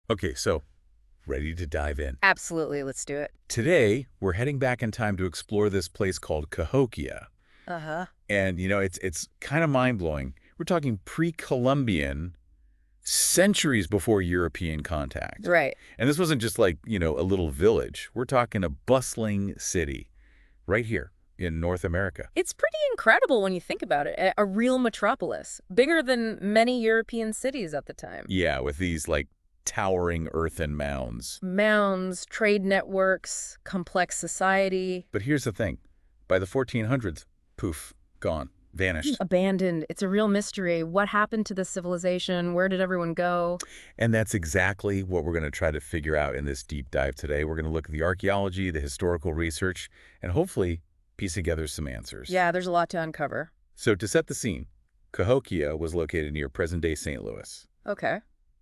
Okay, so ready to dive in. Absolutely, let's do it. Today, we're heading back in time to explore this place called Cahokia. Uh-huh. And, it's kind of mind-blowing. We're talking pre-Columbian, centuries before European contact. Right. And this wasn't just like, a little village. We're talking a bustling city right here in North America. It's pretty incredible when you think about it. A real metropolis, bigger than many European cities at the time. Yeah, with these, like, towering earthen mounds. Mounds, trade networks, complex society. But here's the thing. By the 1400s, poof, gone, vanished. Abandoned. It's a real mystery. What happened to the civilization? Where did everyone go? And that's exactly what we're going to try to figure out in this deep dive today. We're going to look at the archaeology, the historical research, and hopefully piece together some answers. Yeah, there's a lot to uncover. So to set the scene, Cahokia was located near present-day St. Louis. Okay.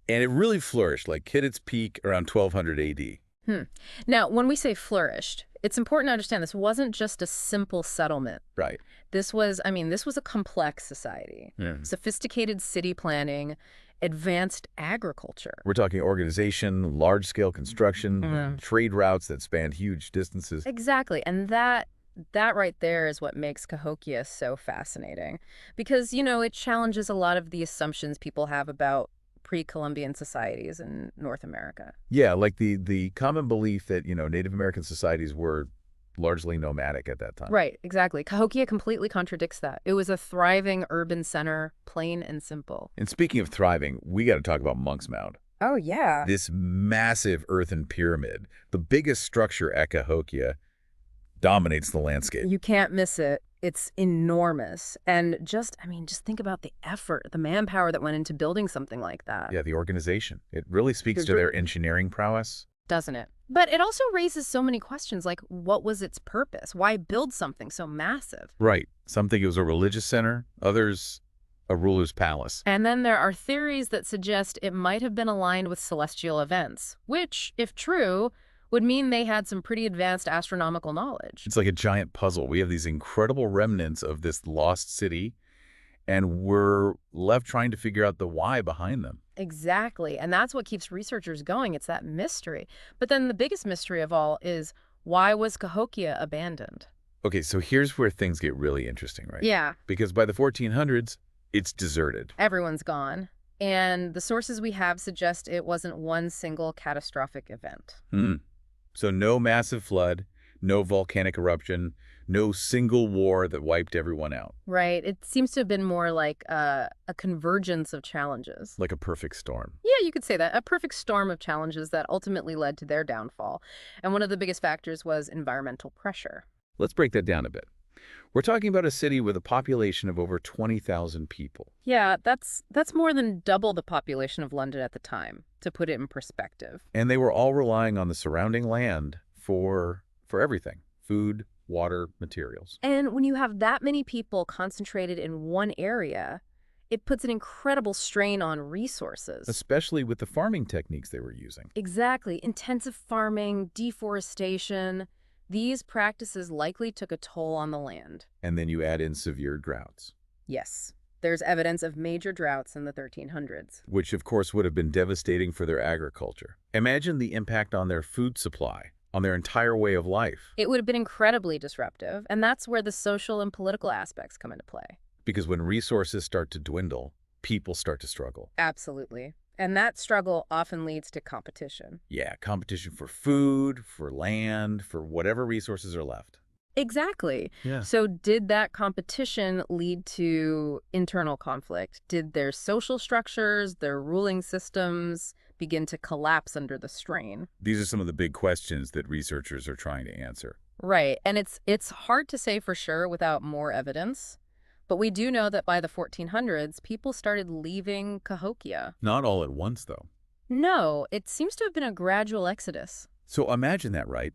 And it really flourished, like hit its peak around 1200 AD. Now, when we say flourished, it's important to understand this wasn't just a simple settlement. Right. This was a complex society. Yeah. Sophisticated city planning, advanced agriculture. We're talking organization, large-scale construction, trade routes that spanned huge distances. Exactly. And that right there is what makes Cahokia so fascinating. Because, it challenges a lot of the assumptions people have about pre-Columbian societies in North America. Yeah, like the common belief that, Native American societies were largely nomadic at that time. Right, exactly. Cahokia completely contradicts that. It was a thriving urban center, plain and simple. And speaking of thriving, we got to talk about Monk's Mound. Oh, yeah. This massive earthen pyramid, the biggest structure at Cahokia, dominates the landscape. You can't miss it. It's enormous. And just think about the effort, the manpower that went into building something like that. Yeah, the organization. It really speaks to their engineering prowess. Doesn't it? But it also raises so many questions, like what was its purpose? Why build something so massive? Right. Some think it was a religious center, others a ruler's palace. And then there are theories that suggest it might have been aligned with celestial events, which, if true, would mean they had some pretty advanced astronomical knowledge. It's like a giant puzzle. We have these incredible remnants of this lost city, and we're left trying to figure out the why behind them. Exactly. And that's what keeps researchers going. It's that mystery. But then the biggest mystery of all is, why was Cahokia abandoned? Okay, so here's where things get really interesting, right? Yeah. Because by the 1400s, it's deserted. Everyone's gone. And the sources we have suggest it wasn't one single catastrophic event. So no massive flood, no volcanic eruption, no single war that wiped everyone out. Right. It seems to have been more like a convergence of challenges. Like a perfect storm. Yeah, you could say that. A perfect storm of challenges that ultimately led to their downfall. And one of the biggest factors was environmental pressure. Let's break that down a bit. We're talking about a city with a population of over 20,000 people. Yeah, that's more than double the population of London at the time, to put it in perspective. And they were all relying on the surrounding land for everything: food, water, materials. And when you have that many people concentrated in one area, it puts an incredible strain on resources. Especially with the farming techniques they were using. Exactly. Intensive farming, deforestation. These practices likely took a toll on the land. And then you add in severe droughts. Yes. There's evidence of major droughts in the 1300s. Which, of course, would have been devastating for their agriculture. Imagine the impact on their food supply, on their entire way of life. It would have been incredibly disruptive, and that's where the social and political aspects come into play. Because when resources start to dwindle, people start to struggle. Absolutely. And that struggle often leads to competition. Yeah, competition for food, for land, for whatever resources are left. Exactly. Yeah. So did that competition lead to internal conflict? Did their social structures, their ruling systems begin to collapse under the strain? These are some of the big questions that researchers are trying to answer. Right. And it's hard to say for sure without more evidence. But we do know that by the 1400s, people started leaving Cahokia. Not all at once, though. No, it seems to have been a gradual exodus. So imagine that, right?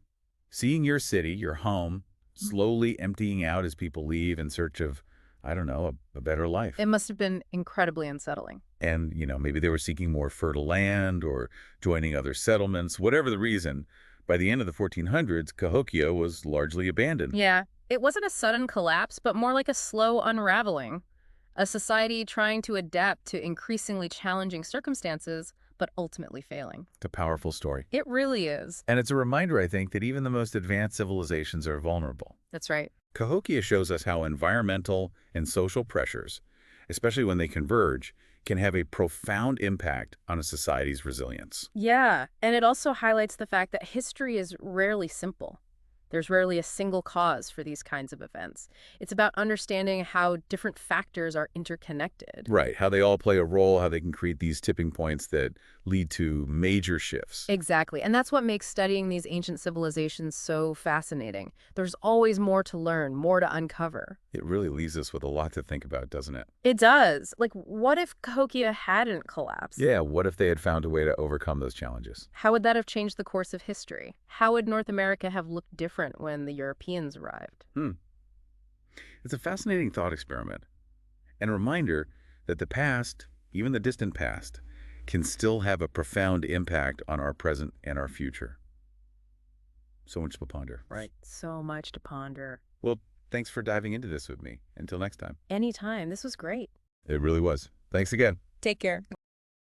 Seeing your city, your home, slowly emptying out as people leave in search of, I don't know, a better life. It must have been incredibly unsettling. And, maybe they were seeking more fertile land or joining other settlements, whatever the reason. By the end of the 1400s, Cahokia was largely abandoned. Yeah. It wasn't a sudden collapse, but more like a slow unraveling. A society trying to adapt to increasingly challenging circumstances, but ultimately failing. It's a powerful story. It really is. And it's a reminder, I think, that even the most advanced civilizations are vulnerable. That's right. Cahokia shows us how environmental and social pressures, especially when they converge, can have a profound impact on a society's resilience. Yeah, and it also highlights the fact that history is rarely simple. There's rarely a single cause for these kinds of events. It's about understanding how different factors are interconnected. Right, how they all play a role, how they can create these tipping points that lead to major shifts. Exactly, and that's what makes studying these ancient civilizations so fascinating. There's always more to learn, more to uncover. It really leaves us with a lot to think about, doesn't it? It does. Like, what if Cahokia hadn't collapsed? Yeah, what if they had found a way to overcome those challenges? How would that have changed the course of history? How would North America have looked different when the Europeans arrived? It's a fascinating thought experiment and a reminder that the past, even the distant past, can still have a profound impact on our present and our future. So much to ponder, right? So much to ponder. Well, thanks for diving into this with me. Until next time. Anytime. This was great. It really was. Thanks again. Take care.